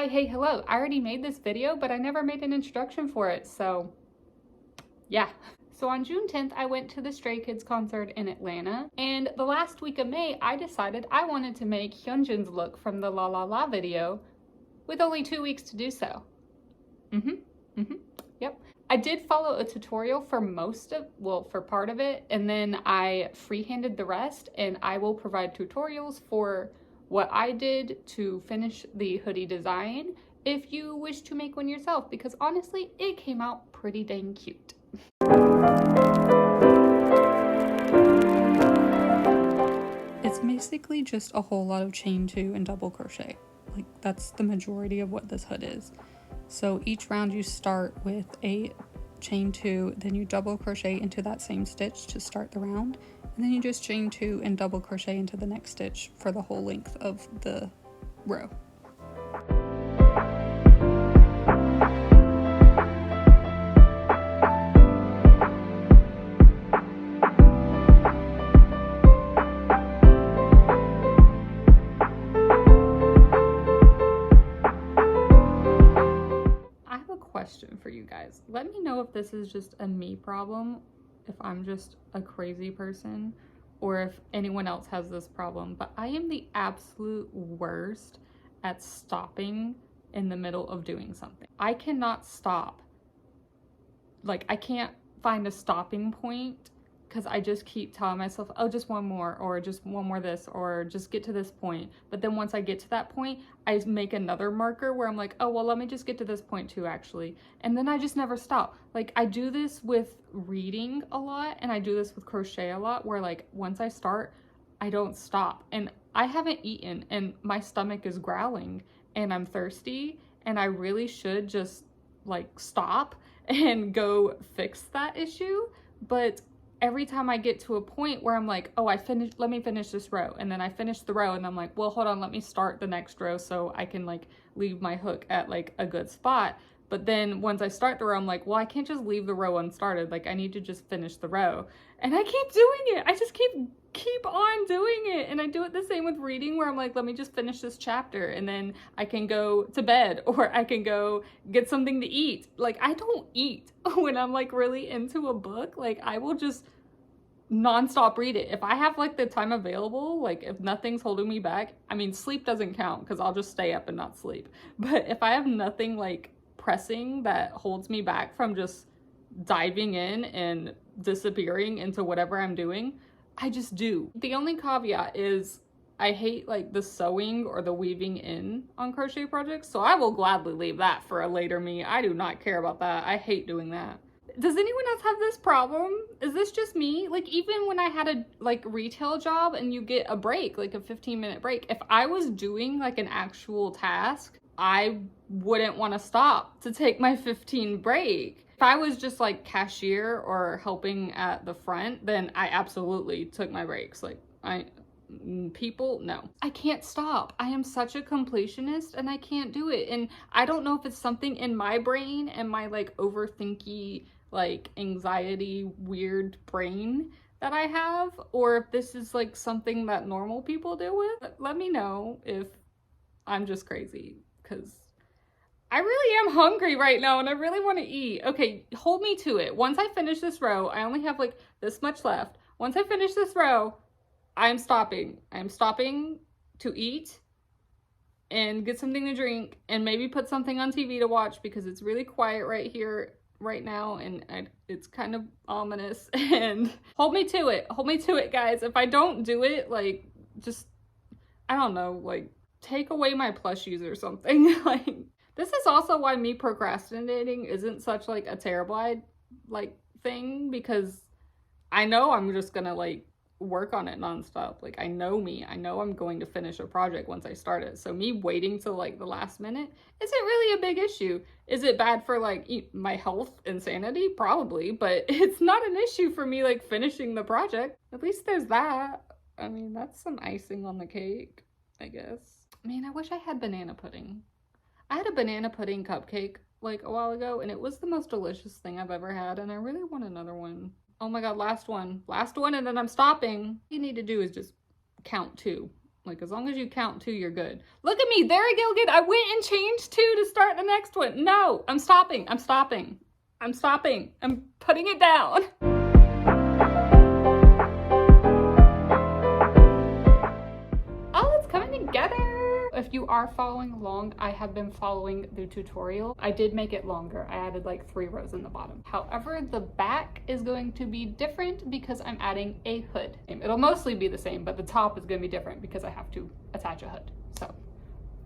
Hi, hey, hello. I already made this video, but I never made an introduction for it, so yeah. So on June 10th, I went to the Stray Kids concert in Atlanta, and the last week of May, I decided I wanted to make Hyunjin's look from the Lalala video with only 2 weeks to do so. Yep. I did follow a tutorial for for part of it, and then I freehanded the rest, and I will provide tutorials for what I did to finish the hoodie design if you wish to make one yourself, because honestly, it came out pretty dang cute. It's basically just a whole lot of chain 2 and double crochet. Like, that's the majority of what this hood is. So each round you start with a chain 2, then you double crochet into that same stitch to start the round, and then you just chain 2 and double crochet into the next stitch for the whole length of the row. Question for you guys. Let me know if this is just a me problem, if I'm just a crazy person, or if anyone else has this problem, but I am the absolute worst at stopping in the middle of doing something. I cannot stop. Like, I can't find a stopping point because I just keep telling myself, oh, just one more, or just one more this, or just get to this point. But then once I get to that point, I make another marker where I'm like, oh, well, let me just get to this point too, actually. And then I just never stop. Like, I do this with reading a lot, and I do this with crochet a lot, where like, once I start, I don't stop. And I haven't eaten, and my stomach is growling, and I'm thirsty, and I really should just like stop and go fix that issue. But every time I get to a point where I'm like, oh, let me finish this row. And then I finish the row and I'm like, well, hold on, let me start the next row so I can like leave my hook at like a good spot. But then once I start the row, I'm like, well, I can't just leave the row unstarted. Like, I need to just finish the row. And I keep doing it. I just keep on doing it. And I do it the same with reading, where I'm like, let me just finish this chapter and then I can go to bed, or I can go get something to eat. Like, I don't eat when I'm like really into a book. Like, I will just nonstop read it. If I have like the time available, like if nothing's holding me back, I mean, sleep doesn't count because I'll just stay up and not sleep. But if I have nothing like pressing that holds me back from just diving in and disappearing into whatever I'm doing, I just do. The only caveat is I hate like the sewing or the weaving in on crochet projects, so I will gladly leave that for a later me. I do not care about that. I hate doing that. Does anyone else have this problem? Is this just me? Like, even when I had a like retail job and you get a break, like a 15-minute break, if I was doing like an actual task, I wouldn't want to stop to take my 15 break. If I was just like cashier or helping at the front, then I absolutely took my breaks. Like, no. I can't stop. I am such a completionist and I can't do it. And I don't know if it's something in my brain and my like overthinky, like anxiety, weird brain that I have, or if this is like something that normal people deal with. Let me know if I'm just crazy, because I really am hungry right now and I really want to eat. Okay, hold me to it. Once I finish this row, I only have like this much left. Once I finish this row, I'm stopping. I'm stopping to eat and get something to drink and maybe put something on TV to watch, because it's really quiet right now, and it's kind of ominous. And hold me to it, guys. If I don't do it, like, just, I don't know, like, take away my plushies or something. Like, this is also why me procrastinating isn't such like a terrible like thing, because I know I'm just gonna like work on it nonstop. Like, I know me. I know I'm going to finish a project once I start it. So me waiting till like the last minute isn't really a big issue. Is it bad for like my health and sanity? Probably, but it's not an issue for me like finishing the project. At least there's that. I mean, that's some icing on the cake, I guess. Man, I wish I had banana pudding. I had a banana pudding cupcake like a while ago, and it was the most delicious thing I've ever had, and I really want another one. Oh my god, last one, and then I'm stopping. All you need to do is just count 2. Like, as long as you count 2, you're good. Look at me, there I go again. I went and changed 2 to start the next one. No, I'm stopping. I'm stopping. I'm stopping. I'm putting it down. Oh, it's coming together. If you are following along, I have been following the tutorial. I did make it longer. I added like 3 rows in the bottom. However, the back is going to be different because I'm adding a hood. It'll mostly be the same, but the top is going to be different because I have to attach a hood. So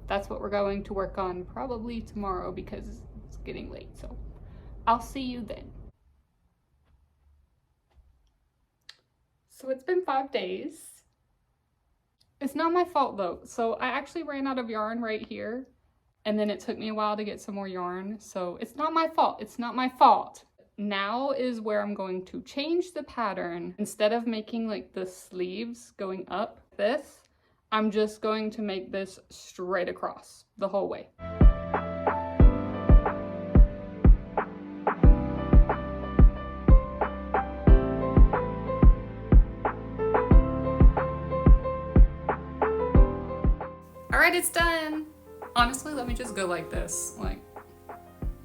that's what we're going to work on probably tomorrow because it's getting late. So I'll see you then. So it's been 5 days. It's not my fault though. So I actually ran out of yarn right here, and then it took me a while to get some more yarn. So it's not my fault. It's not my fault. Now is where I'm going to change the pattern. Instead of making like the sleeves going up this, I'm just going to make this straight across the whole way. All right, it's done. Honestly, let me just go like this. Like,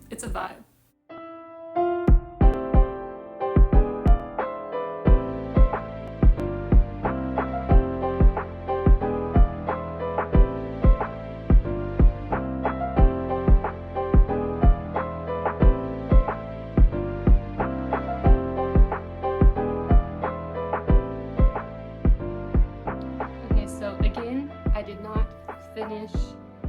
it's a vibe. Okay, so again, I did not finish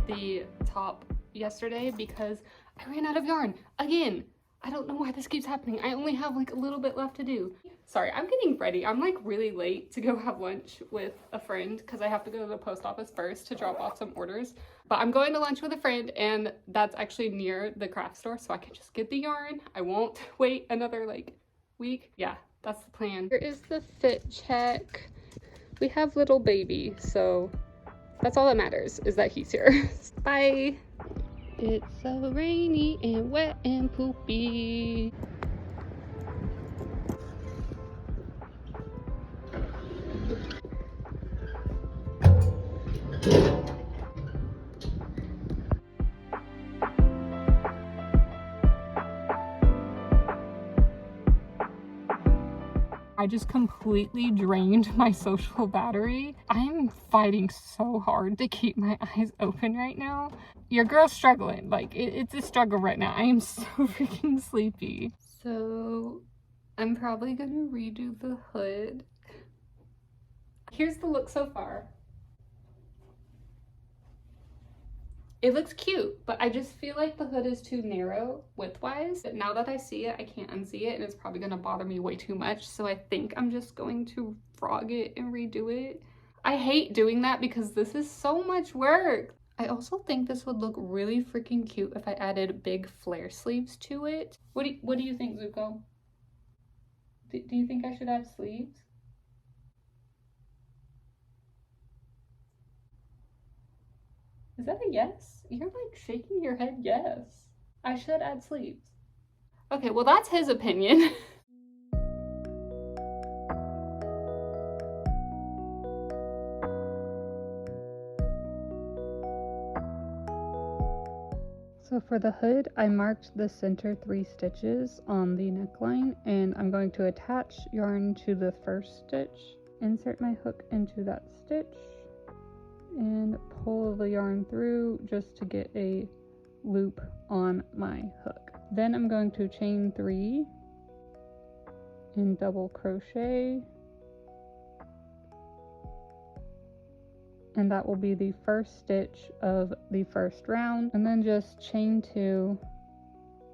the top yesterday because I ran out of yarn again. I don't know why this keeps happening. I only have like a little bit left to do. Sorry, I'm getting ready. I'm like really late to go have lunch with a friend because I have to go to the post office first to drop off some orders. But I'm going to lunch with a friend, and that's actually near the craft store, so I can just get the yarn. I won't wait another like week. Yeah, that's the plan. Here is the fit check. We have little baby, so that's all that matters, is that he's here. Bye. It's so rainy and wet and poopy. I just completely drained my social battery. I'm fighting so hard to keep my eyes open right now. Your girl's struggling. Like, it's a struggle right now. I am so freaking sleepy. So I'm probably gonna redo the hood. Here's the look so far. It looks cute, but I just feel like the hood is too narrow width-wise. But now that I see it, I can't unsee it, and it's probably gonna bother me way too much. So I think I'm just going to frog it and redo it. I hate doing that because this is so much work. I also think this would look really freaking cute if I added big flare sleeves to it. What do you think, Zuko? Do you think I should add sleeves? Is that a yes? You're like shaking your head yes. I should add sleeves. Okay, well that's his opinion. So for the hood, I marked the center 3 stitches on the neckline, and I'm going to attach yarn to the first stitch, insert my hook into that stitch, and pull the yarn through just to get a loop on my hook. Then I'm going to chain 3 and double crochet, and that will be the first stitch of the first round, and then just chain 2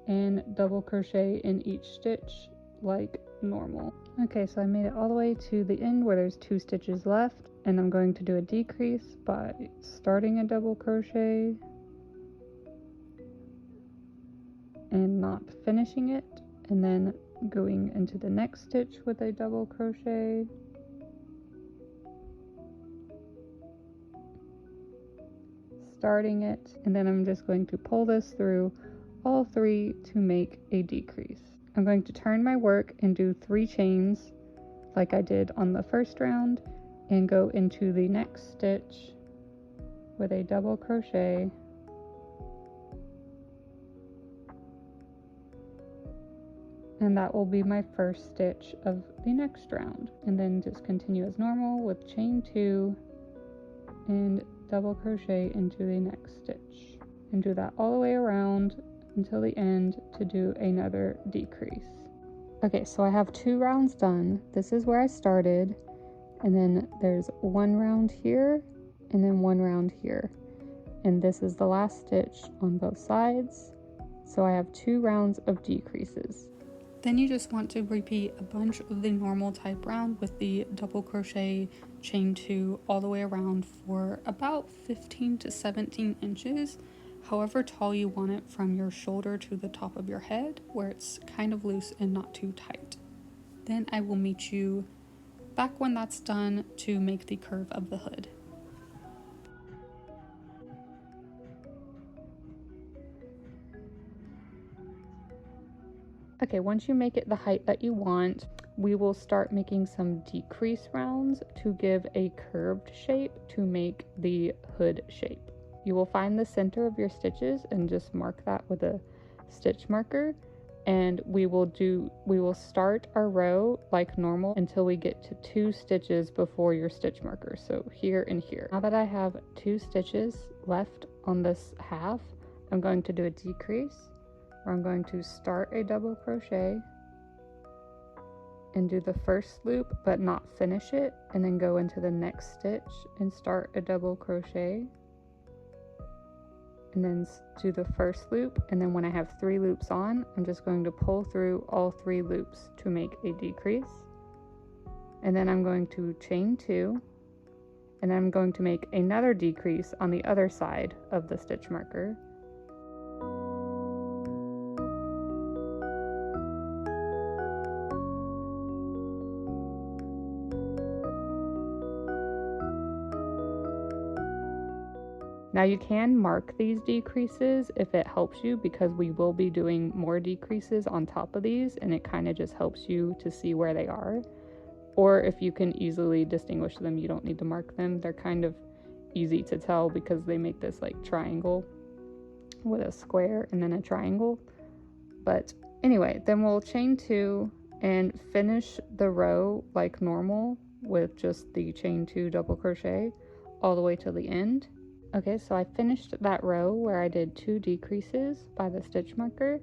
and double crochet in each stitch like normal. Okay, so I made it all the way to the end where there's 2 stitches left, and I'm going to do a decrease by starting a double crochet and not finishing it, and then going into the next stitch with a double crochet, starting it, and then I'm just going to pull this through all 3 to make a decrease. I'm going to turn my work and do 3 chains like I did on the first round, and go into the next stitch with a double crochet, and that will be my first stitch of the next round. And then just continue as normal with chain 2 and double crochet into the next stitch, and do that all the way around until the end to do another decrease. Okay, so I have 2 rounds done. This is where I started, and then there's 1 round here and then 1 round here, and this is the last stitch on both sides. So I have 2 rounds of decreases. Then you just want to repeat a bunch of the normal type round with the double crochet, chain 2 all the way around for about 15 to 17 inches, however tall you want it from your shoulder to the top of your head, where it's kind of loose and not too tight. Then I will meet you back when that's done to make the curve of the hood. Okay, once you make it the height that you want, we will start making some decrease rounds to give a curved shape to make the hood shape. You will find the center of your stitches and just mark that with a stitch marker, and we will start our row like normal until we get to 2 stitches before your stitch marker, so here and here. Now that I have 2 stitches left on this half, I'm going to do a decrease, where I'm going to start a double crochet and do the first loop but not finish it, and then go into the next stitch and start a double crochet, and then do the first loop, and then when I have 3 loops on, I'm just going to pull through all 3 loops to make a decrease, and then I'm going to chain 2, and then I'm going to make another decrease on the other side of the stitch marker. Now you can mark these decreases if it helps you, because we will be doing more decreases on top of these, and it kind of just helps you to see where they are. Or if you can easily distinguish them, you don't need to mark them. They're kind of easy to tell because they make this like triangle with a square and then a triangle. But anyway, then we'll chain 2 and finish the row like normal with just the chain 2 double crochet all the way to the end. Okay, so I finished that row where I did 2 decreases by the stitch marker,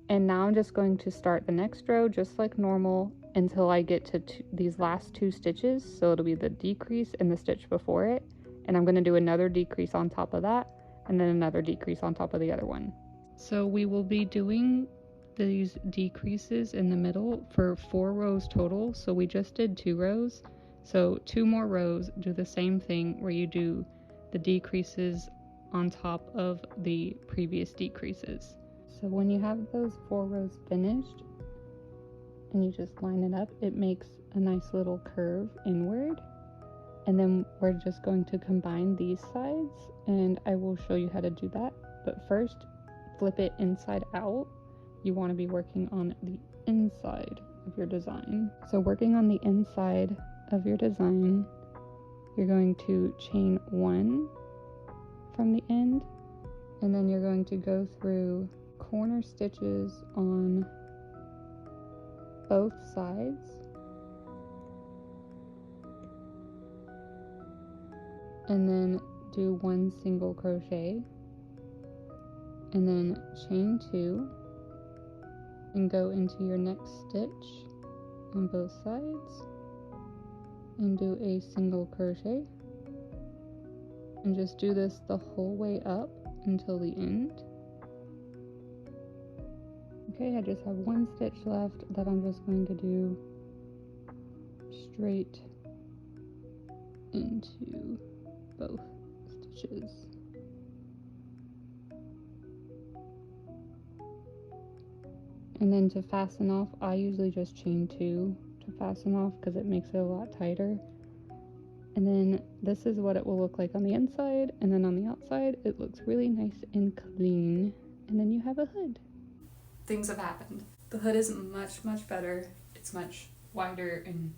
and now I'm just going to start the next row just like normal until I get to these last 2 stitches. So it'll be the decrease and the stitch before it, and I'm going to do another decrease on top of that, and then another decrease on top of the other one. So we will be doing these decreases in the middle for 4 rows total. So we just did 2 rows, so 2 more rows, do the same thing where you do the decreases on top of the previous decreases. So when you have those 4 rows finished and you just line it up, it makes a nice little curve inward, and then we're just going to combine these sides, and I will show you how to do that. But first, flip it inside out. You want to be working on the inside of your design. So working on the inside of your design, you're going to chain 1 from the end, and then you're going to go through corner stitches on both sides, and then do 1 single crochet, and then chain 2 and go into your next stitch on both sides and do a single crochet, and just do this the whole way up until the end. Okay, I just have 1 stitch left that I'm just going to do straight into both stitches. And then to fasten off, I usually just chain 2 to fasten off because it makes it a lot tighter. And then this is what it will look like on the inside, and then on the outside it looks really nice and clean, and then you have a hood. Things have happened. The hood is much better. It's much wider and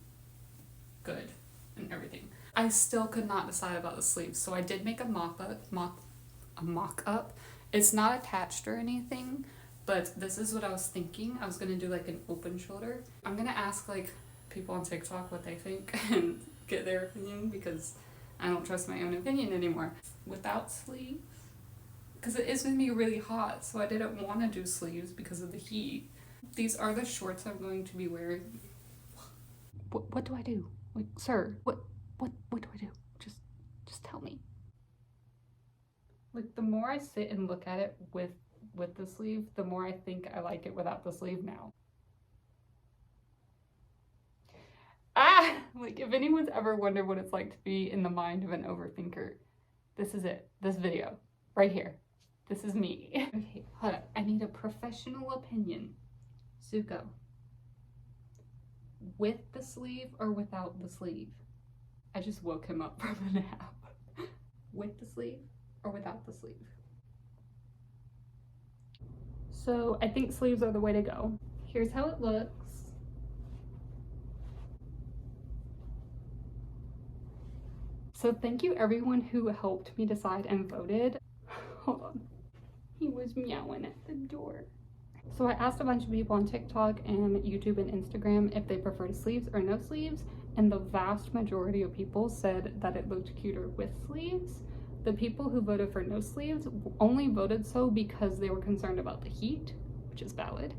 good and everything. I still could not decide about the sleeves, so I did make a mock-up. It's not attached or anything, but this is what I was thinking. I was gonna do like an open shoulder. I'm gonna ask like people on TikTok what they think and get their opinion, because I don't trust my own opinion anymore. Without sleeves, because it is gonna be really hot, so I didn't want to do sleeves because of the heat. These are the shorts I'm going to be wearing. What do I do? Like, sir, what do I do? Just tell me. Like, the more I sit and look at it with the sleeve, the more I think I like it without the sleeve now. Ah! Like, if anyone's ever wondered what it's like to be in the mind of an overthinker, this is it. This video. Right here. This is me. Okay, hold on. I need a professional opinion. Zuko. With the sleeve or without the sleeve? I just woke him up from a nap. With the sleeve or without the sleeve? So I think sleeves are the way to go. Here's how it looks. So thank you everyone who helped me decide and voted. Hold on. He was meowing at the door. So I asked a bunch of people on TikTok and YouTube and Instagram if they preferred sleeves or no sleeves, and the vast majority of people said that it looked cuter with sleeves. The people who voted for no sleeves only voted so because they were concerned about the heat, which is valid,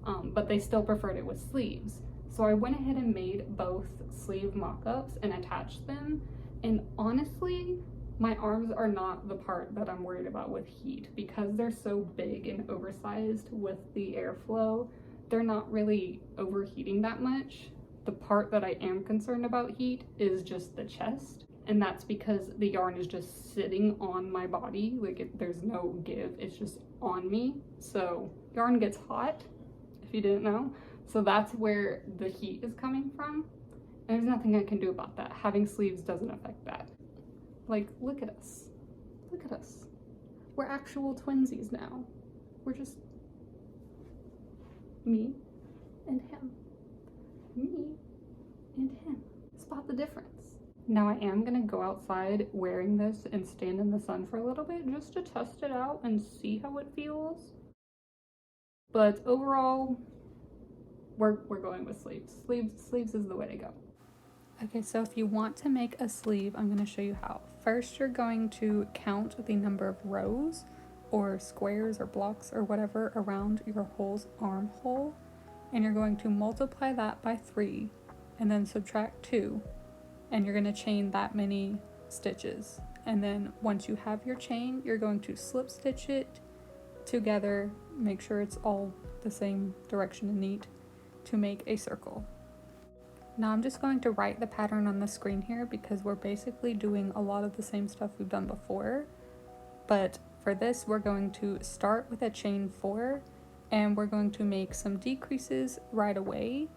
but they still preferred it with sleeves. So I went ahead and made both sleeve mock-ups and attached them, and honestly, my arms are not the part that I'm worried about with heat, because they're so big and oversized with the airflow. They're not really overheating that much. The part that I am concerned about heat is just the chest, and that's because the yarn is just sitting on my body. Like, there's no give, it's just on me. So yarn gets hot, if you didn't know. So that's where the heat is coming from. And there's nothing I can do about that. Having sleeves doesn't affect that. Like, look at us. Look at us. We're actual twinsies now. We're just me and him. Me and him. Spot the difference. Now I am gonna go outside wearing this and stand in the sun for a little bit just to test it out and see how it feels. But overall, we're going with sleeves. Sleeves is the way to go. Okay, so if you want to make a sleeve, I'm going to show you how. First, you're going to count the number of rows or squares or blocks or whatever around your whole armhole, and you're going to multiply that by 3 and then subtract 2, and you're going to chain that many stitches. And then once you have your chain, you're going to slip stitch it together, make sure it's all the same direction and neat, to make a circle. Now I'm just going to write the pattern on the screen here because we're basically doing a lot of the same stuff we've done before. But for this, we're going to start with a chain 4, and we're going to make some decreases right away.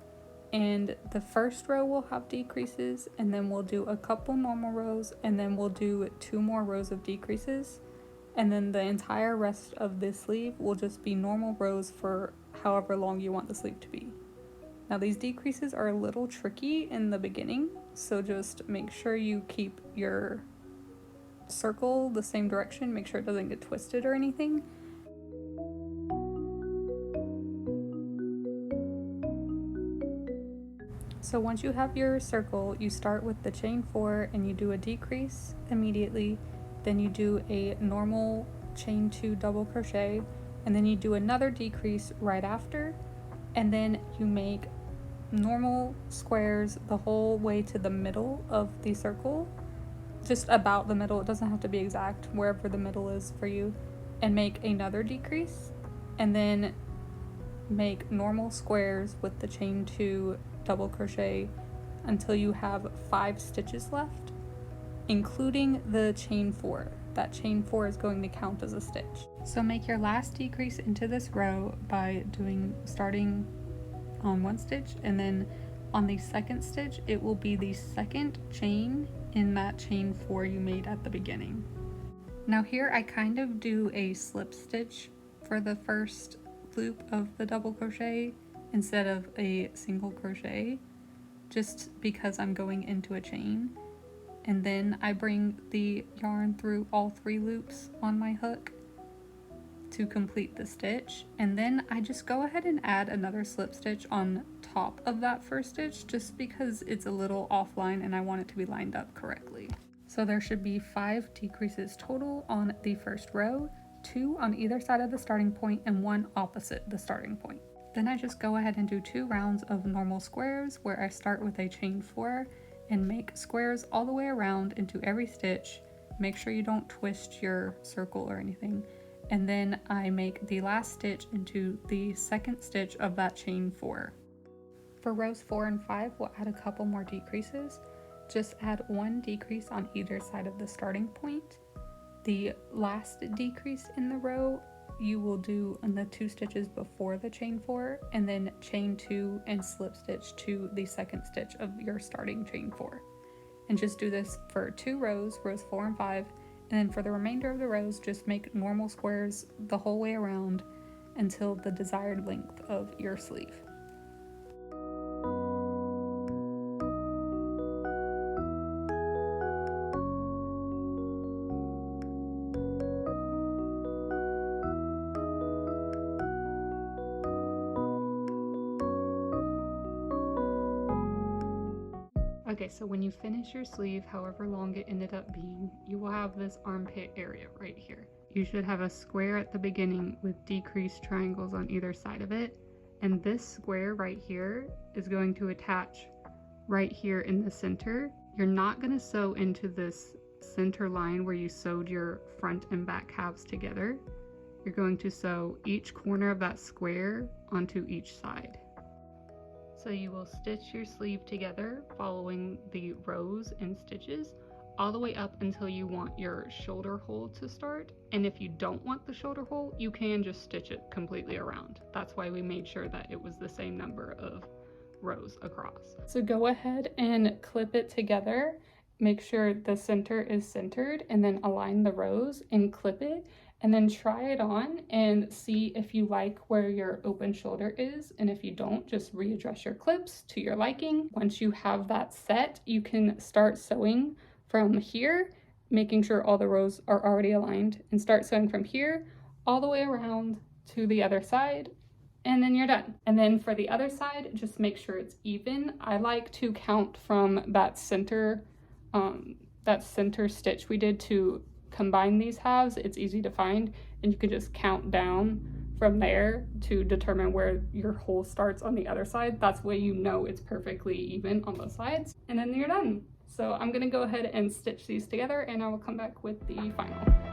And the first row will have decreases, and then we'll do a couple normal rows, and then we'll do 2 more rows of decreases. And then the entire rest of this sleeve will just be normal rows for however long you want the sleeve to be. Now these decreases are a little tricky in the beginning, so just make sure you keep your circle the same direction, make sure it doesn't get twisted or anything. So once you have your circle, you start with the chain 4 and you do a decrease immediately, then you do a normal chain 2 double crochet, and then you do another decrease right after, and then you make normal squares the whole way to the middle of the circle, just about the middle, it doesn't have to be exact, wherever the middle is for you, and make another decrease, and then make normal squares with the chain 2 double crochet until you have 5 stitches left, including the chain 4. That chain 4 is going to count as a stitch. So make your last decrease into this row by starting on 1 stitch, and then on the second stitch it will be the second chain in that chain 4 you made at the beginning. Now here I kind of do a slip stitch for the first loop of the double crochet instead of a single crochet, just because I'm going into a chain, and then I bring the yarn through all 3 loops on my hook to complete the stitch, and then I just go ahead and add another slip stitch on top of that first stitch just because it's a little offline and I want it to be lined up correctly. So there should be 5 decreases total on the first row, 2 on either side of the starting point and 1 opposite the starting point. Then I just go ahead and do 2 rounds of normal squares where I start with a chain 4 and make squares all the way around into every stitch. Make sure you don't twist your circle or anything. And then I make the last stitch into the second stitch of that chain 4. For rows 4 and 5, we'll add a couple more decreases. Just add 1 decrease on either side of the starting point. The last decrease in the row you will do on the 2 stitches before the chain 4, and then chain 2 and slip stitch to the second stitch of your starting chain 4. And just do this for 2 rows, rows 4 and 5, and then for the remainder of the rows just make normal squares the whole way around until the desired length of your sleeve. Okay, so when you finish your sleeve, however long it ended up being, you will have this armpit area right here. You should have a square at the beginning with decreased triangles on either side of it, and this square right here is going to attach right here in the center. You're not going to sew into this center line where you sewed your front and back halves together. You're going to sew each corner of that square onto each side. So you will stitch your sleeve together following the rows and stitches all the way up until you want your shoulder hole to start. And if you don't want the shoulder hole, you can just stitch it completely around. That's why we made sure that it was the same number of rows across. So go ahead and clip it together. Make sure the center is centered, and then align the rows and clip it. And then try it on and see if you like where your open shoulder is, and if you don't, just readjust your clips to your liking. Once you have that set, you can start sewing from here, making sure all the rows are already aligned, and start sewing from here all the way around to the other side, and then you're done. And then for the other side, just make sure it's even. I like to count from that center stitch we did to combine these halves. It's easy to find, and you can just count down from there to determine where your hole starts on the other side. That's way you know it's perfectly even on both sides, and then you're done. So I'm gonna go ahead and stitch these together, and I will come back with the final.